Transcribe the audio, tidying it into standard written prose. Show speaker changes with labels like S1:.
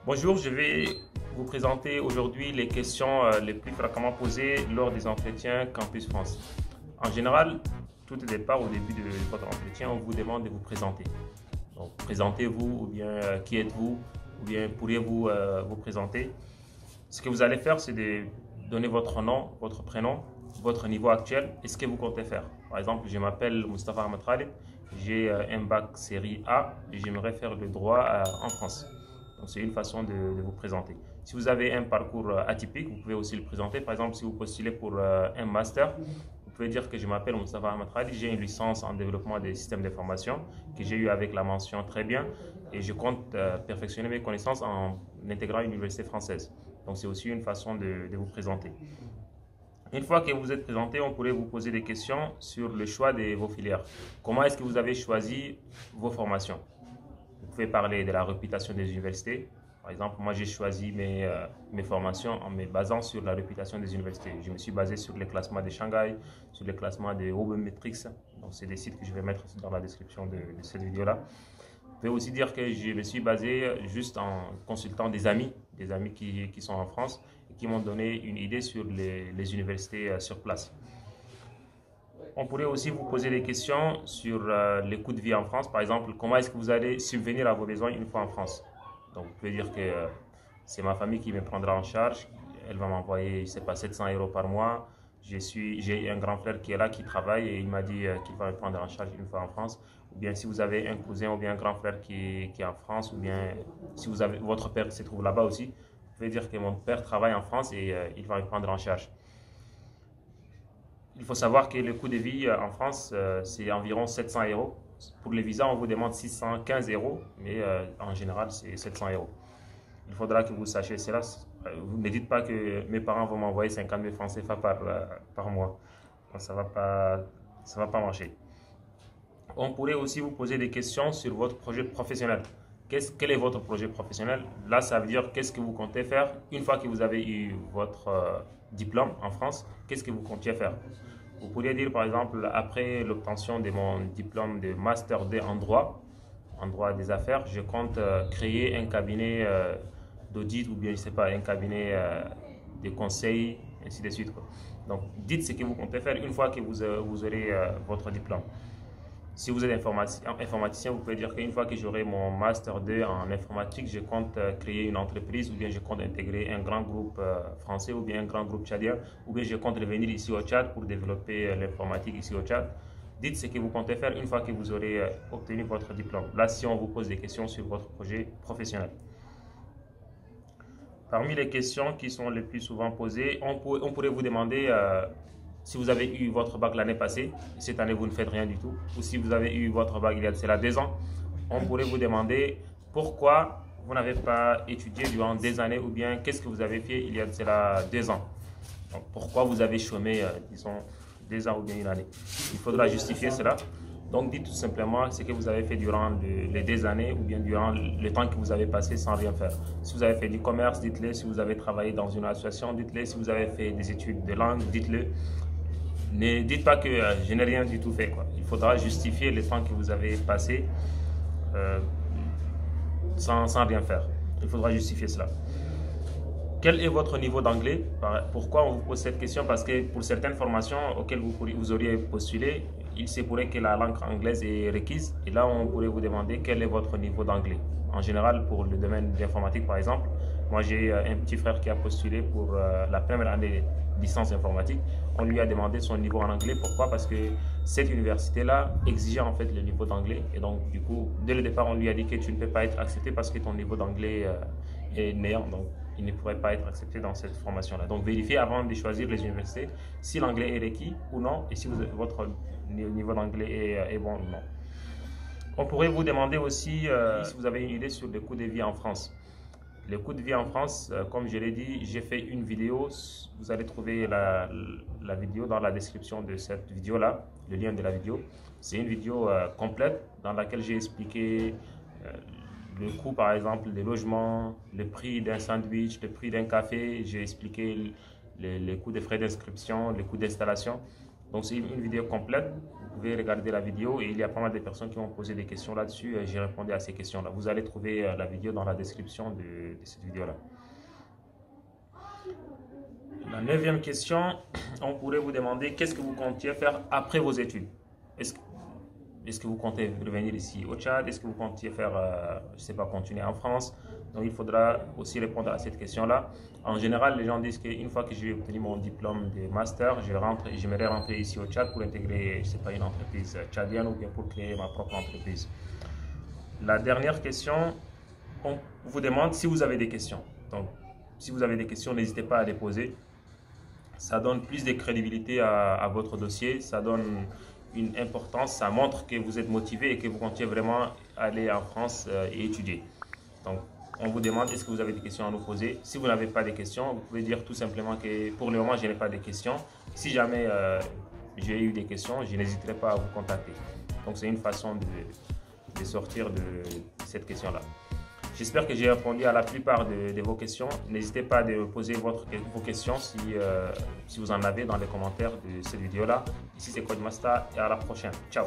S1: Bonjour, je vais vous présenter aujourd'hui les questions les plus fréquemment posées lors des entretiens Campus France. En général, tout au départ, au début de votre entretien, on vous demande de vous présenter. Donc, présentez-vous ou bien qui êtes-vous ou bien pourriez-vous vous présenter. Ce que vous allez faire, c'est de donner votre nom, votre prénom, votre niveau actuel et ce que vous comptez faire. Par exemple, je m'appelle Moustapha Ahmed Khalid, j'ai un bac série A et j'aimerais faire le droit en France. Donc, c'est une façon de vous présenter. Si vous avez un parcours atypique, vous pouvez aussi le présenter. Par exemple, si vous postulez pour un master, vous pouvez dire que je m'appelle Moustapha Ahmed Khalid, j'ai une licence en développement des systèmes d'information que j'ai eu avec la mention très bien et je compte perfectionner mes connaissances en intégrant une université française. Donc, c'est aussi une façon de vous présenter. Une fois que vous êtes présenté, on pourrait vous poser des questions sur le choix de vos filières. Comment est-ce que vous avez choisi vos formations? Vous pouvez parler de la réputation des universités. Par exemple, moi j'ai choisi mes formations en me basant sur la réputation des universités. Je me suis basé sur les classements de Shanghai, sur les classements de Obermetrics. Donc c'est des sites que je vais mettre dans la description de cette vidéo-là. Vous pouvez aussi dire que je me suis basé juste en consultant des amis qui sont en France et qui m'ont donné une idée sur les universités sur place. On pourrait aussi vous poser des questions sur les coûts de vie en France. Par exemple, comment est-ce que vous allez subvenir à vos besoins une fois en France? Donc, vous pouvez dire que c'est ma famille qui me prendra en charge. Elle va m'envoyer, je ne sais pas, 700 euros par mois. J'ai un grand frère qui est là, qui travaille et il m'a dit qu'il va me prendre en charge une fois en France. Ou bien si vous avez un cousin ou bien un grand frère qui est en France, ou bien si votre père se trouve là-bas aussi, vous pouvez dire que mon père travaille en France et il va me prendre en charge. Il faut savoir que le coût de vie en France, c'est environ 700 euros. Pour les visas, on vous demande 615 euros, mais en général, c'est 700 euros. Il faudra que vous sachiez cela. Vous ne dites pas que mes parents vont m'envoyer 50 000 francs CFA par mois. Donc, ça va pas marcher. On pourrait aussi vous poser des questions sur votre projet professionnel. Quel est votre projet professionnel? Là, ça veut dire qu'est-ce que vous comptez faire une fois que vous avez eu votre diplôme en France. Qu'est-ce que vous comptiez faire? Vous pourriez dire par exemple, après l'obtention de mon diplôme de Master 2 en droit des affaires, je compte créer un cabinet d'audit ou bien je sais pas, un cabinet de conseil, ainsi de suite, quoi. Donc, dites ce que vous comptez faire une fois que vous aurez votre diplôme. Si vous êtes informaticien, vous pouvez dire qu'une fois que j'aurai mon Master 2 en informatique, je compte créer une entreprise ou bien je compte intégrer un grand groupe français ou bien un grand groupe tchadien ou bien je compte revenir ici au Tchad pour développer l'informatique ici au Tchad. Dites ce que vous comptez faire une fois que vous aurez obtenu votre diplôme. Là, si on vous pose des questions sur votre projet professionnel. Parmi les questions qui sont les plus souvent posées, on pourrait vous demander si vous avez eu votre bac l'année passée, cette année vous ne faites rien du tout, ou si vous avez eu votre bac il y a de cela 2 ans, on pourrait vous demander pourquoi vous n'avez pas étudié durant des années ou bien qu'est-ce que vous avez fait il y a de cela 2 ans. Donc, pourquoi vous avez chômé, disons, 2 ans ou bien une année. Il faudra justifier cela. Donc, dites tout simplement ce que vous avez fait durant les 2 années ou bien durant le temps que vous avez passé sans rien faire. Si vous avez fait du commerce, dites-le. Si vous avez travaillé dans une association, dites-le. Si vous avez fait des études de langue, dites-le. Ne dites pas que je n'ai rien du tout fait, quoi. Il faudra justifier le temps que vous avez passé sans rien faire. Il faudra justifier cela. Quel est votre niveau d'anglais? Pourquoi on vous pose cette question? Parce que pour certaines formations auxquelles vous auriez postulé, il se pourrait que la langue anglaise est requise. Et là, on pourrait vous demander quel est votre niveau d'anglais. En général, pour le domaine de l'informatique, par exemple, moi j'ai un petit frère qui a postulé pour la première année de licence informatique. On lui a demandé son niveau en anglais. Pourquoi? Parce que cette université-là exigeait en fait le niveau d'anglais. Et donc, du coup, dès le départ, on lui a dit que tu ne peux pas être accepté parce que ton niveau d'anglais est néant. Donc, il ne pourrait pas être accepté dans cette formation-là. Donc, vérifiez avant de choisir les universités si l'anglais est requis ou non et si votre niveau d'anglais est bon ou non. On pourrait vous demander aussi si vous avez une idée sur le coût de vie en France. Le coût de vie en France, comme je l'ai dit, j'ai fait une vidéo. Vous allez trouver la vidéo dans la description de cette vidéo-là, le lien de la vidéo. C'est une vidéo complète dans laquelle j'ai expliqué le coût, par exemple, des logements, le prix d'un sandwich, le prix d'un café. J'ai expliqué les coûts des frais d'inscription, les coûts d'installation. Donc, c'est une vidéo complète. Vous pouvez regarder la vidéo et il y a pas mal de personnes qui m'ont posé des questions là-dessus. J'ai répondu à ces questions-là. Vous allez trouver la vidéo dans la description de cette vidéo-là. La 9e question, on pourrait vous demander qu'est-ce que vous comptiez faire après vos études. Est-ce que vous comptez revenir ici au Tchad? Est-ce que vous comptiez faire, je ne sais pas, continuer en France? Donc il faudra aussi répondre à cette question-là. En général, les gens disent qu'une fois que j'ai obtenu mon diplôme de master, j'aimerais rentrer ici au Tchad pour intégrer, je ne sais pas, une entreprise tchadienne ou bien pour créer ma propre entreprise. La dernière question, on vous demande si vous avez des questions. Donc, si vous avez des questions, n'hésitez pas à les poser. Ça donne plus de crédibilité à votre dossier, ça donne une importance, ça montre que vous êtes motivé et que vous comptiez vraiment aller en France et étudier. Donc, on vous demande est-ce que vous avez des questions à nous poser. Si vous n'avez pas de questions, vous pouvez dire tout simplement que pour le moment, je n'ai pas de questions. Si jamais j'ai eu des questions, je n'hésiterai pas à vous contacter. Donc, c'est une façon de sortir de cette question-là. J'espère que j'ai répondu à la plupart de vos questions. N'hésitez pas à poser vos questions si vous en avez dans les commentaires de cette vidéo-là. Ici, c'est Codemasta et à la prochaine. Ciao!